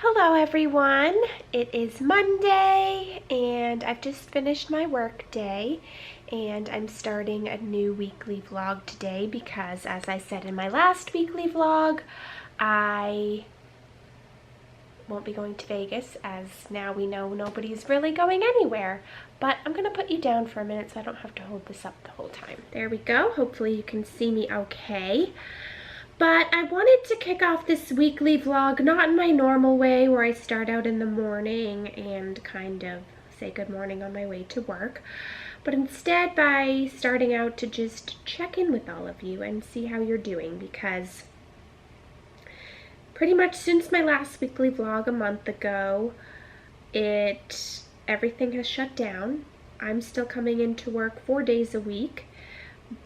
Hello everyone, it is Monday and I've just finished my work day and I'm starting a new weekly vlog today because, as I said in my last weekly vlog, I won't be going to Vegas, as now we know nobody's really going anywhere. But I'm gonna put you down for a minute so I don't have to hold this up the whole time. There we go, hopefully you can see me okay. But I wanted to kick off this weekly vlog not in my normal way where I start out in the morning and kind of say good morning on my way to work, but instead by starting out to just check in with all of you and see how you're doing, because pretty much since my last weekly vlog a month ago, everything has shut down. I'm still coming into work 4 days a week,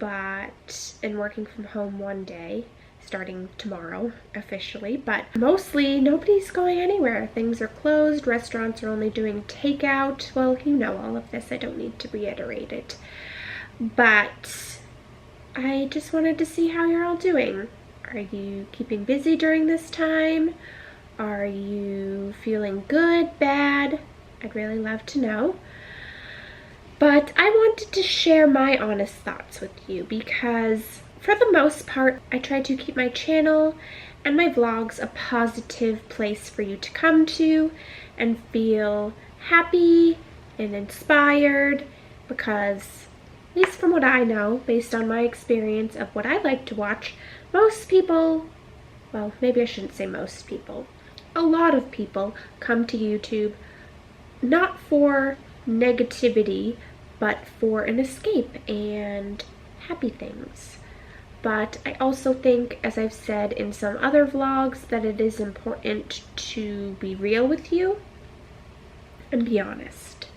and working from home 1 day, starting tomorrow officially, but mostly nobody's going anywhere. Things are closed, restaurants are only doing takeout. Well, you know all of this, I don't need to reiterate it. But I just wanted to see how you're all doing. Are you keeping busy during this time? Are you feeling good, bad? I'd really love to know. But I wanted to share my honest thoughts with you because for the most part, I try to keep my channel and my vlogs a positive place for you to come to and feel happy and inspired, because, at least from what I know, based on my experience of what I like to watch, most people, well, maybe I shouldn't say most people, a lot of people come to YouTube not for negativity, but for an escape and happy things. But I also think, as I've said in some other vlogs, that it is important to be real with you and be honest.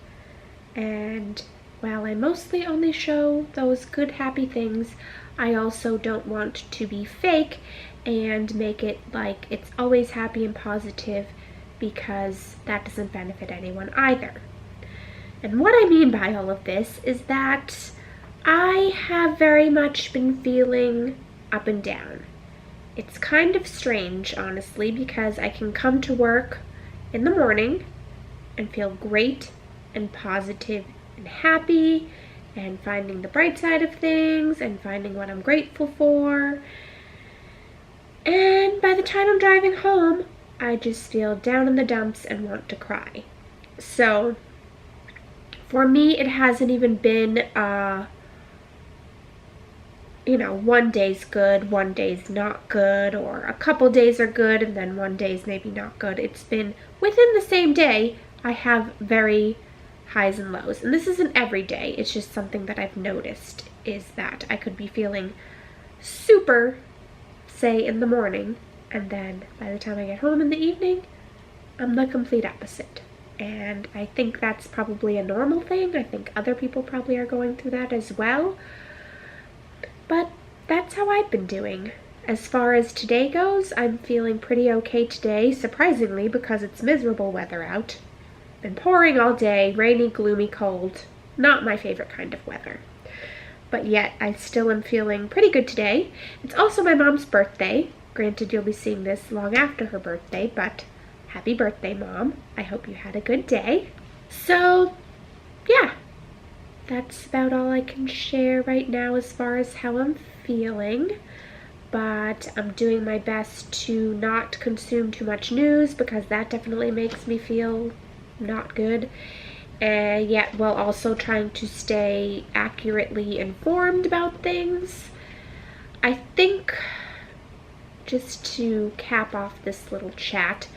And while I mostly only show those good, happy things, I also don't want to be fake and make it like it's always happy and positive, because that doesn't benefit anyone either. And what I mean by all of this is that I have very much been feeling up and down. It's kind of strange, honestly, because I can come to work in the morning and feel great and positive and happy and finding the bright side of things and finding what I'm grateful for. And by the time I'm driving home, I just feel down in the dumps and want to cry. So for me, it hasn't even been one day's good, 1 day's not good, or a couple days are good and then 1 day's maybe not good. It's been within the same day, I have very highs and lows. And this isn't every day, it's just something that I've noticed, is that I could be feeling super, say, in the morning, and then by the time I get home in the evening, I'm the complete opposite. And I think that's probably a normal thing. I think other people probably are going through that as well. But that's how I've been doing. As far as today goes, I'm feeling pretty okay today, surprisingly, because it's miserable weather out. Been pouring all day, rainy, gloomy, cold. Not my favorite kind of weather. But yet, I still am feeling pretty good today. It's also my mom's birthday. Granted, you'll be seeing this long after her birthday, but happy birthday, Mom. I hope you had a good day. So, yeah. That's about all I can share right now as far as how I'm feeling, but I'm doing my best to not consume too much news, because that definitely makes me feel not good, and yet while also trying to stay accurately informed about things. I think, just to cap off this little chat,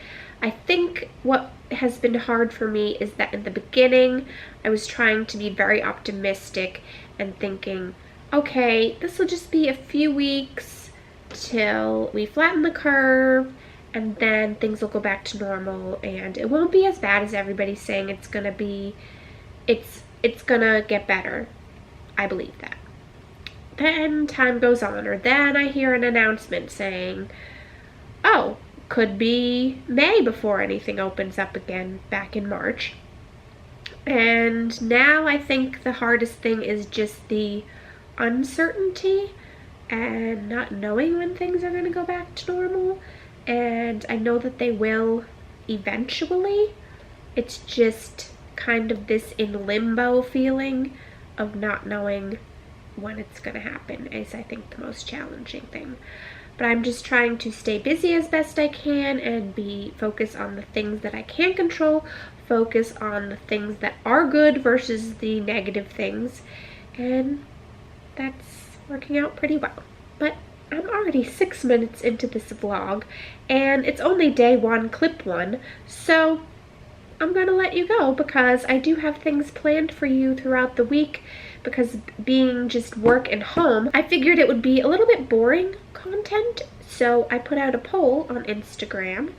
I think what has been hard for me is that in the beginning, I was trying to be very optimistic and thinking, okay, this will just be a few weeks till we flatten the curve, and then things will go back to normal, and it won't be as bad as everybody's saying it's gonna be. It's gonna get better. I believe that. Then time goes on, or then I hear an announcement saying, oh, could be May before anything opens up again back in March. And now I think the hardest thing is just the uncertainty and not knowing when things are going to go back to normal. And I know that they will eventually. It's just kind of this in limbo feeling of not knowing when it's going to happen is, I think, the most challenging thing. But I'm just trying to stay busy as best I can and be focused on the things that I can control, focus on the things that are good versus the negative things, and that's working out pretty well. But I'm already 6 minutes into this vlog, and it's only day one, clip one, so I'm gonna let you go because I do have things planned for you throughout the week. Because being just work and home, I figured it would be a little bit boring content, so I put out a poll on Instagram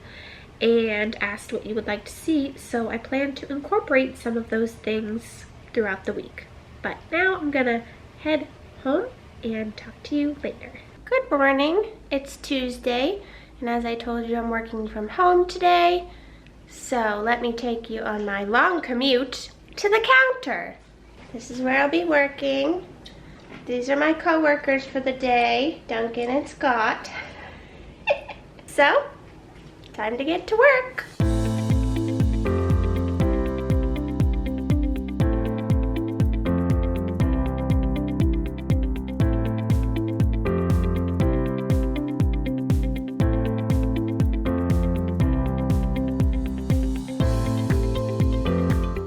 and asked what you would like to see, so I plan to incorporate some of those things throughout the week. But now I'm gonna head home and talk to you later. Good morning, it's Tuesday, and as I told you, I'm working from home today, so let me take you on my long commute to the counter. This is where I'll be working. These are my co-workers for the day, Duncan and Scott. So, time to get to work.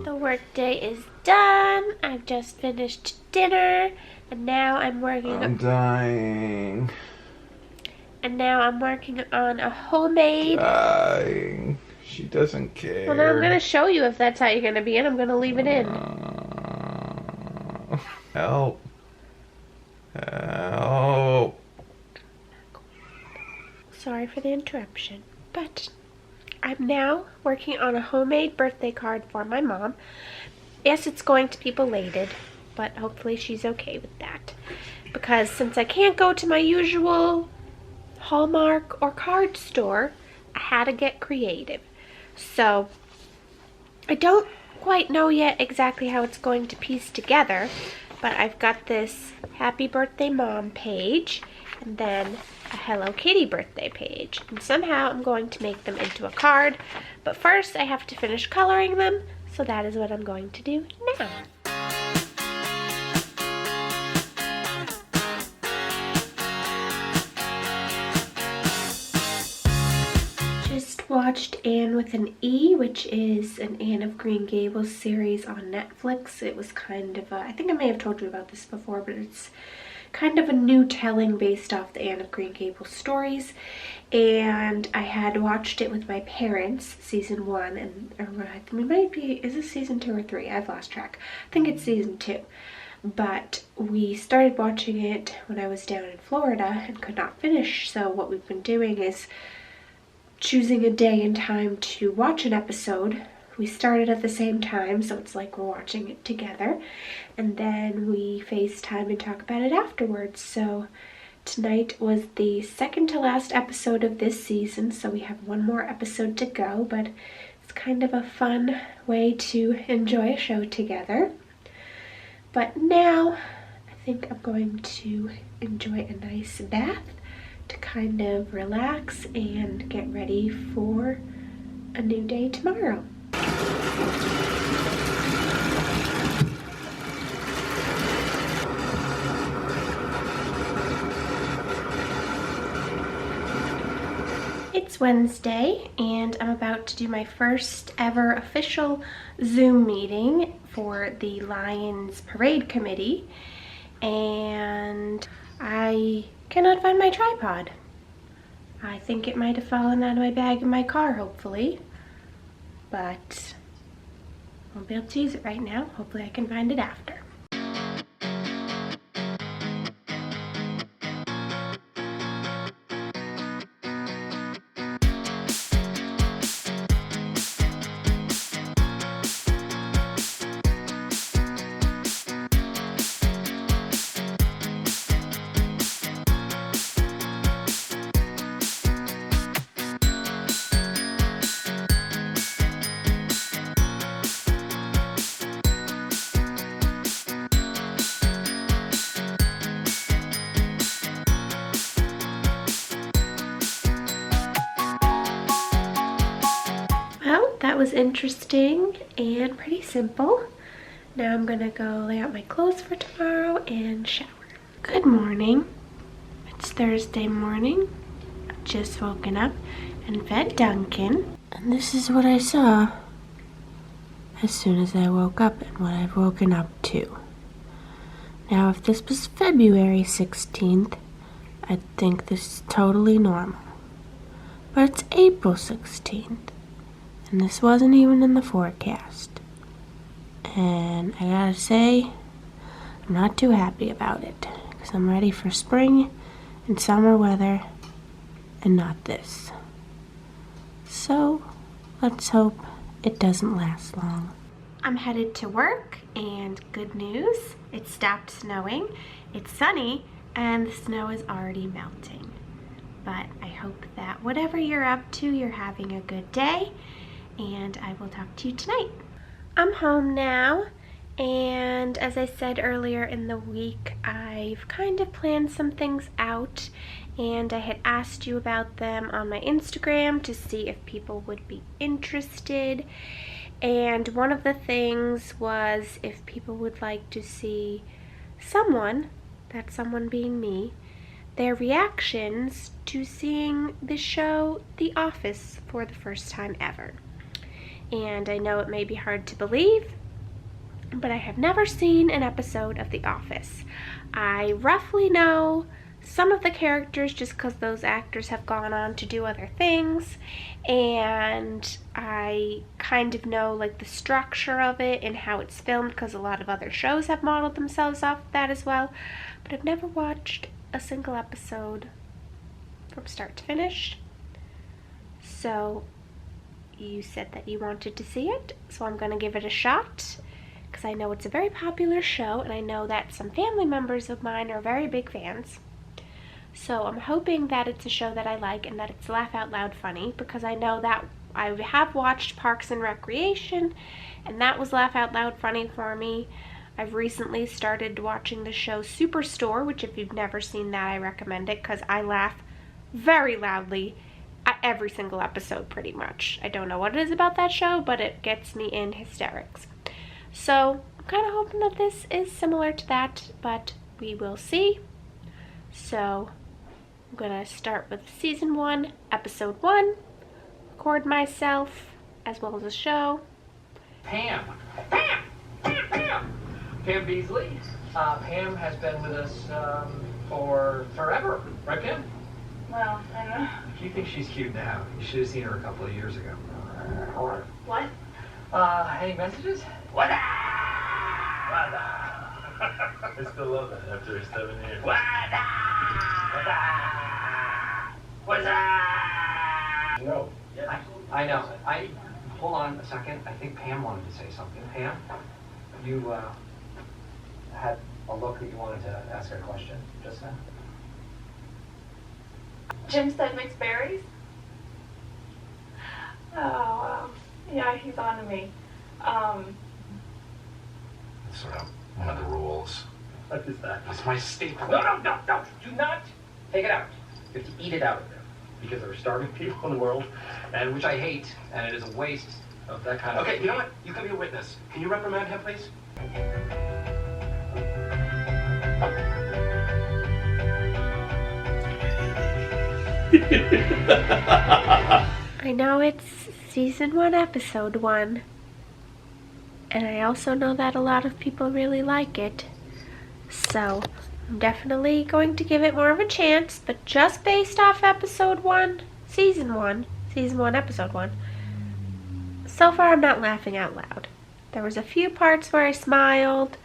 The workday is done. I've just finished dinner, and now I'm working. I'm dying. And now I'm working on a homemade. Dying. She doesn't care. Well, now I'm gonna show you if that's how you're gonna be, and I'm gonna leave it in. Help! Help! Sorry for the interruption, but I'm now working on a homemade birthday card for my mom. Yes, it's going to be belated, but hopefully she's okay with that. Because since I can't go to my usual Hallmark or card store, I had to get creative. So I don't quite know yet exactly how it's going to piece together, but I've got this Happy Birthday Mom page and then a Hello Kitty birthday page. And somehow I'm going to make them into a card, but first I have to finish coloring them, so that is what I'm going to do now. Just watched Anne with an E, which is an Anne of Green Gables series on Netflix. It was kind of a, I think I may have told you about this before, but it's kind of a new telling based off the Anne of Green Gables stories. And I had watched it with my parents, season 1, and it might be, is this season 2 or 3? I've lost track. I think it's season 2. But we started watching it when I was down in Florida and could not finish, so what we've been doing is choosing a day and time to watch an episode. We started at the same time, so it's like we're watching it together, and then we FaceTime and talk about it afterwards. So tonight was the second to last episode of this season, so we have one more episode to go, but it's kind of a fun way to enjoy a show together. But now I think I'm going to enjoy a nice bath to kind of relax and get ready for a new day tomorrow. It's Wednesday and I'm about to do my first ever official Zoom meeting for the Lions Parade Committee, and I cannot find my tripod. I think it might have fallen out of my bag in my car, hopefully, but I won't be able to use it right now. Hopefully I can find it after. Well, that was interesting and pretty simple. Now I'm gonna go lay out my clothes for tomorrow and shower. Good morning. It's Thursday morning. I've just woken up and fed Duncan. And this is what I saw as soon as I woke up and what I've woken up to. Now, if this was February 16th, I'd think this is totally normal. But it's April 16th, and this wasn't even in the forecast. And I gotta say, I'm not too happy about it, because I'm ready for spring and summer weather, and not this. So, let's hope it doesn't last long. I'm headed to work, and good news, it stopped snowing. It's sunny, and the snow is already melting. But I hope that whatever you're up to, you're having a good day, and I will talk to you tonight. I'm home now, and as I said earlier in the week, I've kind of planned some things out, and I had asked you about them on my Instagram to see if people would be interested. And one of the things was if people would like to see someone, that someone being me, their reactions to seeing the show The Office for the first time ever. And I know it may be hard to believe, but I have never seen an episode of The Office. I roughly know some of the characters just because those actors have gone on to do other things, and I kind of know like the structure of it and how it's filmed because a lot of other shows have modeled themselves off that as well, but I've never watched a single episode from start to finish. So you said that you wanted to see it, so I'm gonna give it a shot because I know it's a very popular show, and I know that some family members of mine are very big fans. So I'm hoping that it's a show that I like and that it's laugh out loud funny, because I know that I have watched Parks and Recreation and that was laugh out loud funny for me. I've recently started watching the show Superstore, which if you've never seen that, I recommend it because I laugh very loudly at every single episode pretty much. I don't know what it is about that show, but it gets me in hysterics. So I'm kind of hoping that this is similar to that, but we will see. So I'm gonna start with season 1, episode 1, record myself as well as the show. Pam Beasley. Pam has been with us for forever, right, Pam? Well, I don't know. Do you think she's cute now? You should have seen her a couple of years ago. What? Any messages? What? I still love that after 7 years. No. I know. Hold on a second. I think Pam wanted to say something. Pam, you had a look that you wanted to ask her a question just now. Jim said mixed berries? Oh, yeah, he's on to me. It's one of the rules. What is that? That's my staple. No. Do not take it out. You have to eat it out of there. Because there are starving people in the world, and which I hate, and it is a waste of that kind of... Okay, you know what? You can be a witness. Can you reprimand him, please? I know it's season 1, episode 1, and I also know that a lot of people really like it, so I'm definitely going to give it more of a chance, but just based off episode 1, season 1, episode 1, so far I'm not laughing out loud. There was a few parts where I smiled,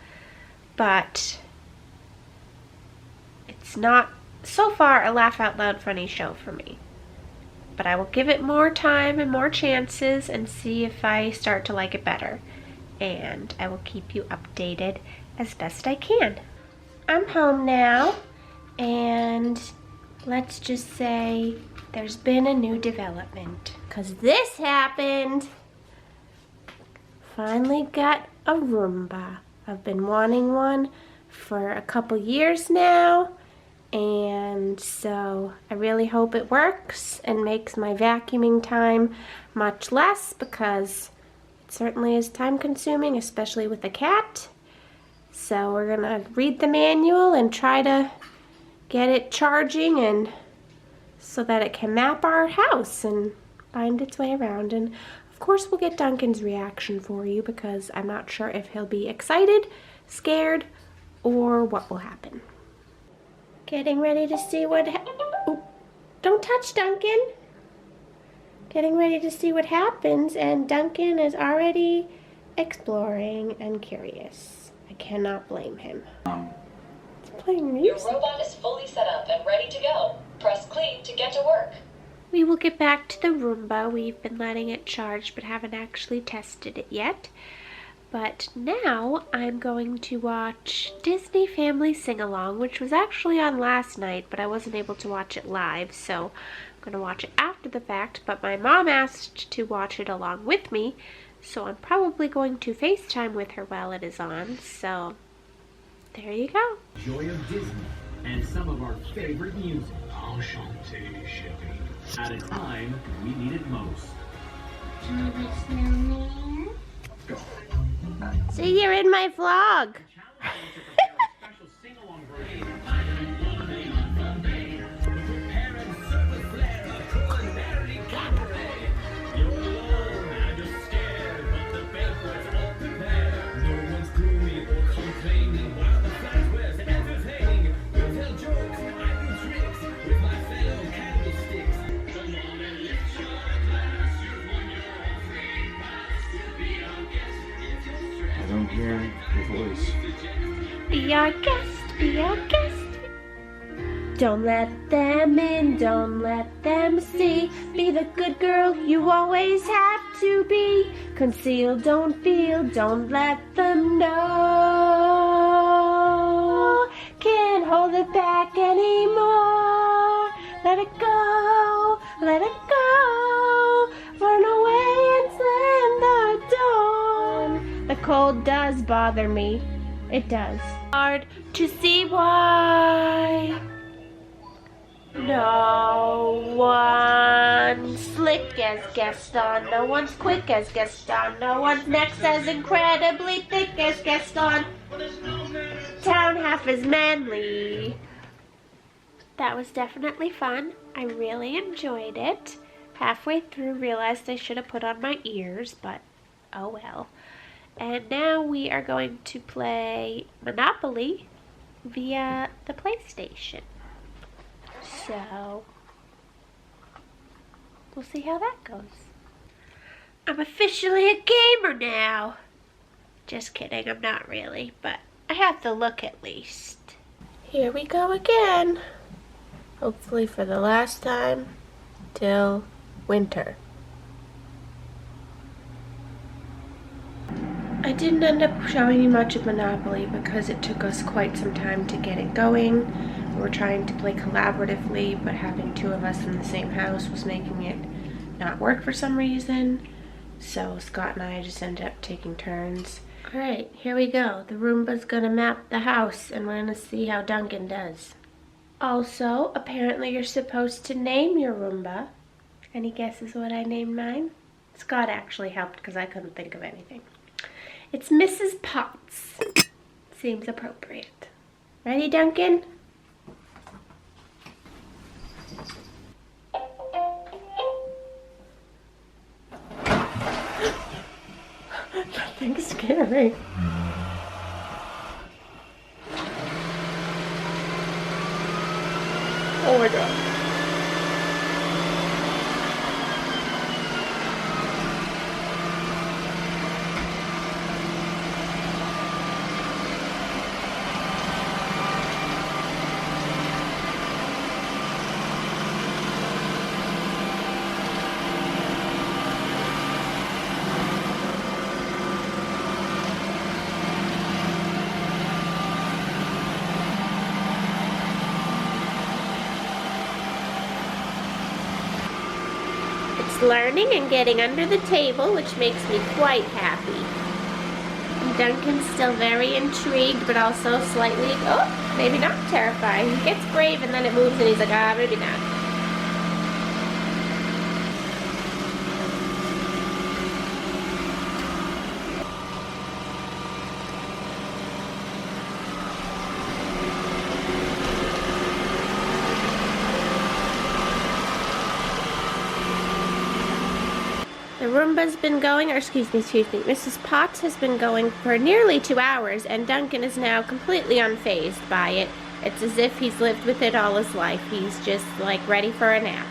but it's not so far a laugh out loud funny show for me. But I will give it more time and more chances and see if I start to like it better. And I will keep you updated as best I can. I'm home now, and let's just say there's been a new development. 'Cause this happened. Finally got a Roomba. I've been wanting one for a couple years now, And so I really hope it works and makes my vacuuming time much less, because it certainly is time consuming, especially with a cat. So we're gonna read the manual and try to get it charging, and so that it can map our house and find its way around. And of course we'll get Duncan's reaction for you, because I'm not sure if he'll be excited, scared, or what will happen. Getting ready to see what don't touch Duncan. Getting ready to see what happens, and Duncan is already exploring and curious. I cannot blame him. It's playing music. Your robot is fully set up and ready to go. Press clean to get to work. We will get back to the Roomba. We've been letting it charge but haven't actually tested it yet. But now I'm going to watch Disney Family Singalong, which was actually on last night, but I wasn't able to watch it live, so I'm going to watch it after the fact. But my mom asked to watch it along with me, so I'm probably going to FaceTime with her while it is on. So there you go. Joy of Disney and some of our favorite music. Enchanté, chérie. At a time we need it most. See, you're in my vlog. I don't hear your voice. Be our guest, be our guest. Don't let them in, don't let them see. Be the good girl you always have to be. Conceal, don't feel, don't let them know. Can't hold it back anymore. Let it go, let it go. Run away and slam the door. The cold does bother me. It does. Hard to see why. No one's slick as Gaston. No one's quick as Gaston. No one's next as incredibly thick as Gaston. Town half as manly. That was definitely fun. I really enjoyed it. Halfway through realized I should have put on my ears, but oh well. And now we are going to play Monopoly via the PlayStation. So we'll see how that goes. I'm officially a gamer now. Just kidding, I'm not really, but I have the look at least. Here we go again. Hopefully for the last time till winter. I didn't end up showing you much of Monopoly because it took us quite some time to get it going. We were trying to play collaboratively, but having two of us in the same house was making it not work for some reason. So Scott and I just ended up taking turns. Alright, here we go. The Roomba's gonna map the house and we're gonna see how Duncan does. Also, apparently you're supposed to name your Roomba. Any guesses what I named mine? Scott actually helped because I couldn't think of anything. It's Mrs. Potts. Seems appropriate. Ready, Duncan? Nothing scary. Oh my god. Learning and getting under the table, which makes me quite happy. And Duncan's still very intrigued, but also slightly, oh, maybe not terrified. He gets brave and then it moves and he's like, ah, maybe not. The Roomba's been going, or excuse me, Mrs. Potts has been going for nearly 2 hours, and Duncan is now completely unfazed by it. It's as if he's lived with it all his life. He's just, like, ready for a nap.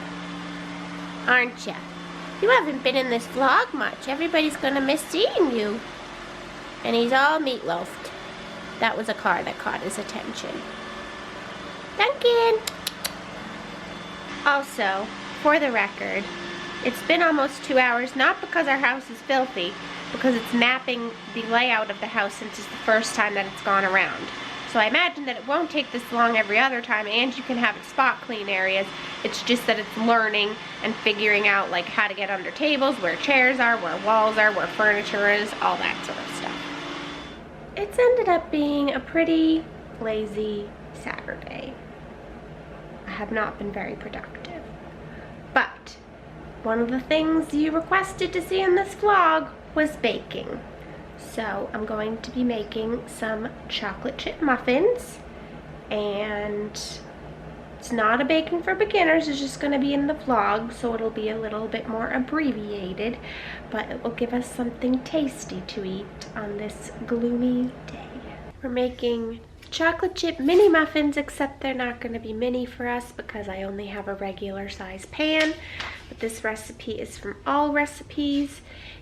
Aren't ya? You haven't been in this vlog much. Everybody's gonna miss seeing you. And he's all meatloafed. That was a car that caught his attention. Duncan! Also, for the record, it's been almost 2 hours, not because our house is filthy, because it's mapping the layout of the house since it's the first time that it's gone around. So I imagine that it won't take this long every other time, and you can have it spot clean areas. It's just that it's learning and figuring out like how to get under tables, where chairs are, where walls are, where furniture is, all that sort of stuff. It's ended up being a pretty lazy Saturday. I have not been very productive. But one of the things you requested to see in this vlog was baking. So I'm going to be making some chocolate chip muffins, and it's not a baking for beginners, it's just going to be in the vlog, so it'll be a little bit more abbreviated, but it will give us something tasty to eat on this gloomy day. We're making chocolate chip mini muffins, except they're not going to be mini for us because I only have a regular size pan. But this recipe is from All Recipes,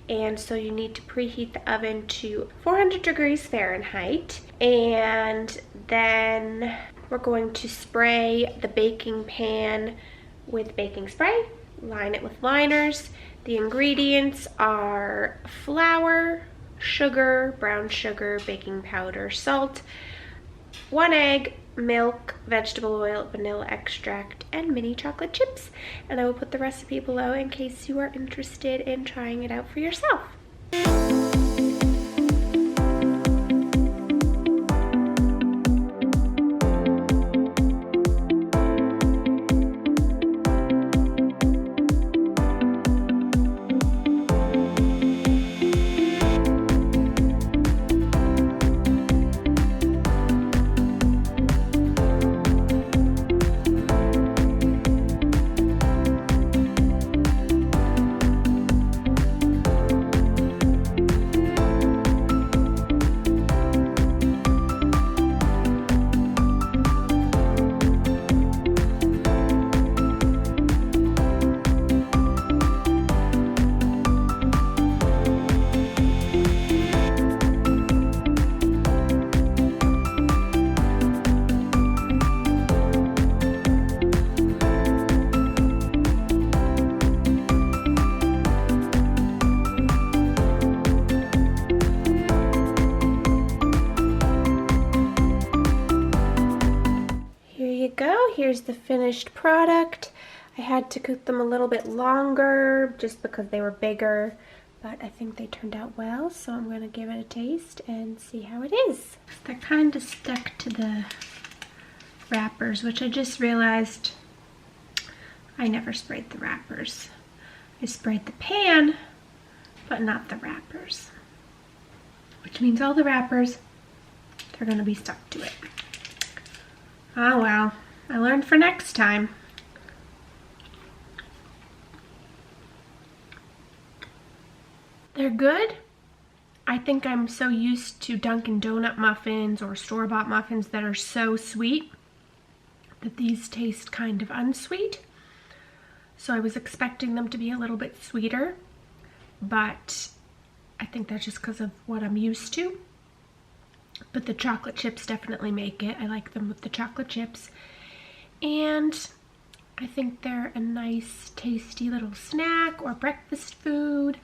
and so you need to preheat the oven to 400 degrees Fahrenheit, and then we're going to spray the baking pan with baking spray, line it with liners. The ingredients are flour, sugar, brown sugar, baking powder, salt, 1 egg, milk, vegetable oil, vanilla extract, and mini chocolate chips. And I will put the recipe below in case you are interested in trying it out for yourself. Here's the finished product. I had to cook them a little bit longer just because they were bigger, but I think they turned out well, so I'm going to give it a taste and see how it is. They're kind of stuck to the wrappers, which I just realized I never sprayed the wrappers. I sprayed the pan, but not the wrappers, which means all the wrappers, they're going to be stuck to it. Oh well. I learned for next time. They're good. I think I'm so used to Dunkin' Donut muffins or store-bought muffins that are so sweet that these taste kind of unsweet. So I was expecting them to be a little bit sweeter, but I think that's just because of what I'm used to. But the chocolate chips definitely make it. I like them with the chocolate chips. And I think they're a nice, tasty little snack or breakfast food.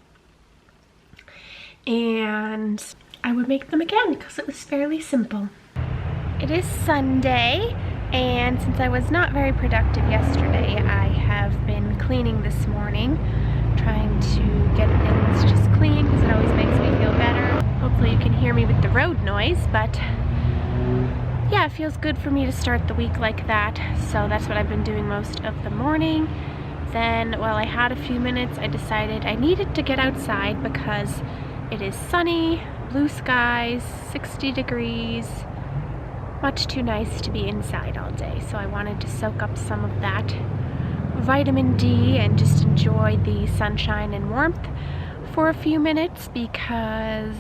And I would make them again because it was fairly simple. It is Sunday, and since I was not very productive yesterday, I have been cleaning this morning, trying to get things just clean because it always makes me feel better. Hopefully you can hear hear me with the road noise, but yeah, it feels good for me to start the week like that. So that's what I've been doing most of the morning. Then while I had a few minutes, I decided I needed to get outside because it is sunny, blue skies, 60 degrees, much too nice to be inside all day. So I wanted to soak up some of that vitamin D and just enjoy the sunshine and warmth for a few minutes because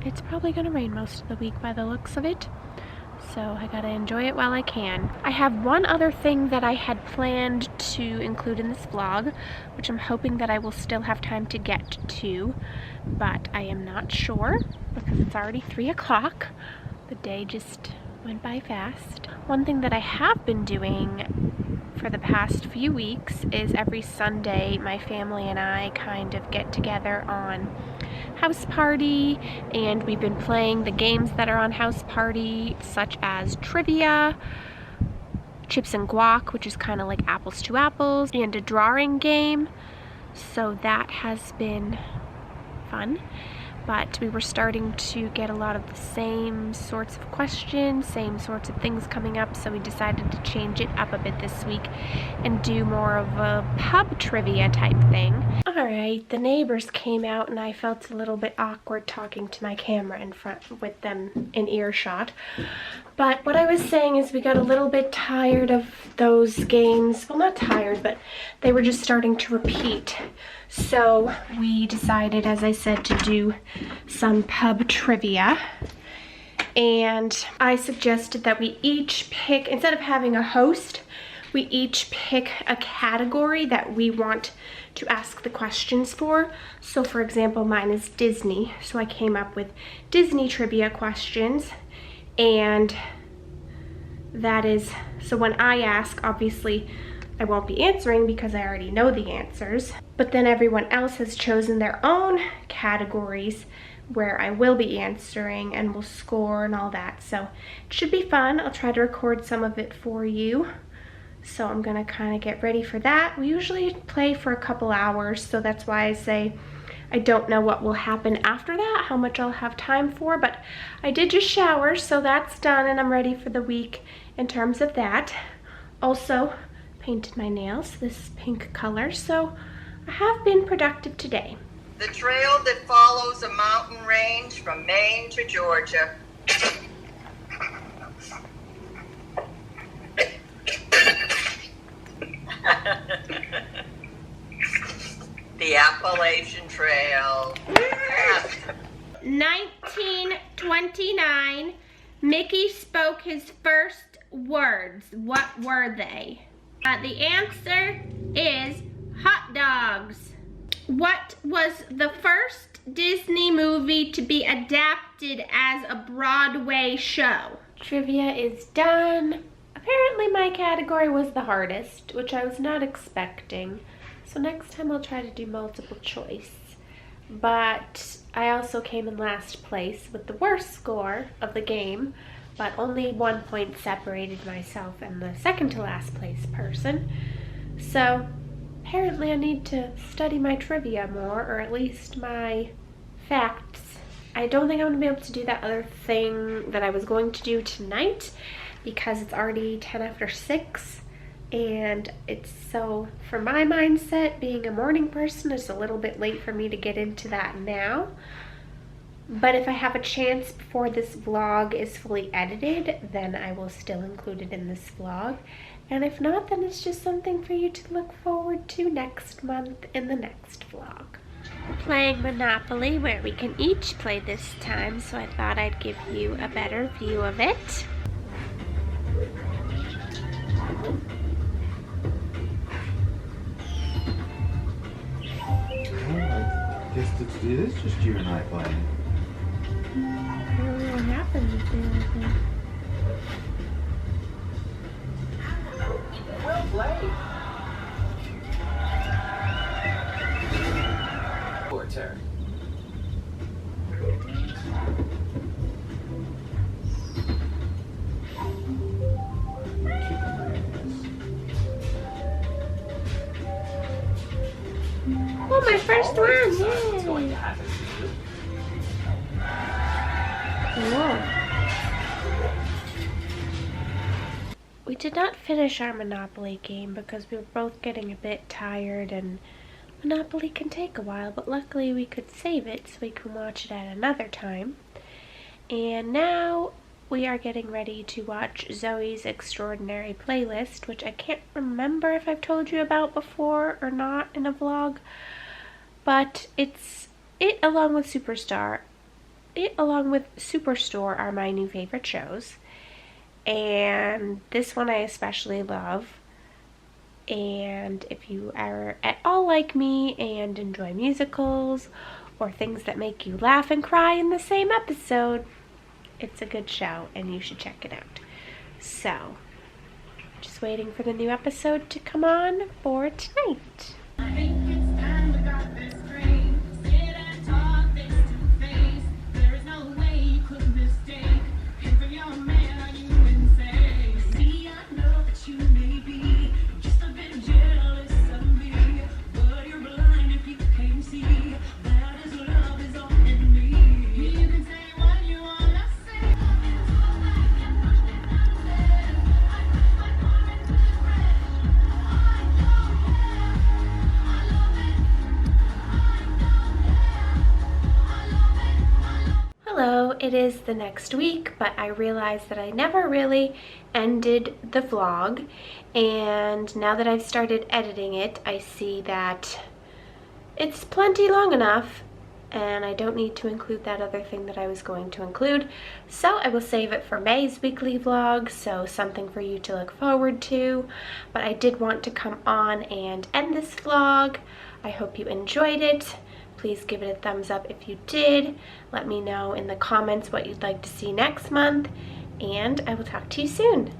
it's probably gonna rain most of the week by the looks of it. So I gotta enjoy it while I can. I have one other thing that I had planned to include in this vlog, which I'm hoping that I will still have time to get to, but I am not sure because it's already 3 o'clock. The day just went by fast. One thing that I have been doing for the past few weeks is every Sunday my family and I kind of get together on House Party, and we've been playing the games that are on House Party, such as trivia, chips and guac, which is kind of like apples to apples, and a drawing game. So that has been fun. But we were starting to get a lot of the same sorts of questions, same sorts of things coming up, so we decided to change it up a bit this week and do more of a pub trivia type thing. Alright, the neighbors came out and I felt a little bit awkward talking to my camera in front with them in earshot. But what I was saying is we got a little bit tired of those games. Well, not tired, but they were just starting to repeat. So we decided, as I said, to do some pub trivia. And I suggested that we each pick, instead of having a host, we each pick a category that we want to ask the questions for. So for example, mine is Disney. So I came up with Disney trivia questions. And that is, so when I ask, obviously I won't be answering because I already know the answers. But then everyone else has chosen their own categories where I will be answering and will score and all that. So it should be fun. I'll try to record some of it for you. So I'm gonna kind of get ready for that. We usually play for a couple hours, so that's why I say I don't know what will happen after that, how much I'll have time for, but I did just shower, so that's done and I'm ready for the week in terms of that. Also, painted my nails this pink color, so I have been productive today. The trail that follows a mountain range from Maine to Georgia. The Appalachian Trail. 1929, Mickey spoke his first words. What were they? The answer is hot dogs. What was the first Disney movie to be adapted as a Broadway show? Trivia is done. Apparently my category was the hardest, which I was not expecting. So next time I'll try to do multiple choice. But I also came in last place with the worst score of the game, but only 1 point separated myself and the second to last place person. So apparently I need to study my trivia more, or at least my facts. I don't think I'm gonna be able to do that other thing that I was going to do tonight because it's already 10 after 6 and it's so, for my mindset, being a morning person, it's a little bit late for me to get into that now. But if I have a chance before this vlog is fully edited, then I will still include it in this vlog. And if not, then it's just something for you to look forward to next month in the next vlog. Playing Monopoly, where we can each play this time, so I thought I'd give you a better view of it. I guess it is just you and I playing. I don't know what happened with everything. Well played. Or Terry. Oh, my first one, It's going to yay! happen to you. We did not finish our Monopoly game because we were both getting a bit tired, and Monopoly can take a while, but luckily we could save it so we can watch it at another time. And now we are getting ready to watch Zoe's Extraordinary Playlist, which I can't remember if I've told you about before or not in a vlog, but it along with Superstore are my new favorite shows. And this one I especially love. And if you are at all like me and enjoy musicals or things that make you laugh and cry in the same episode, it's a good show and you should check it out. So, just waiting for the new episode to come on for tonight. I think it's time we got this straight. Sit and talk face to face. There is no way you could mistake. And for your man, are you insane? See, I know that you may be just a bit jealous of me, but you're blind if you can't see that is love is all in me. You can say what you wanna say. Hello, it is the next week, but I realized that I never really ended the vlog, and now that I've started editing it, I see that it's plenty long enough and I don't need to include that other thing that I was going to include. So I will save it for May's weekly vlog, so something for you to look forward to. But I did want to come on and end this vlog. I hope you enjoyed it. Please give it a thumbs up if you did. Let me know in the comments what you'd like to see next month, and I will talk to you soon.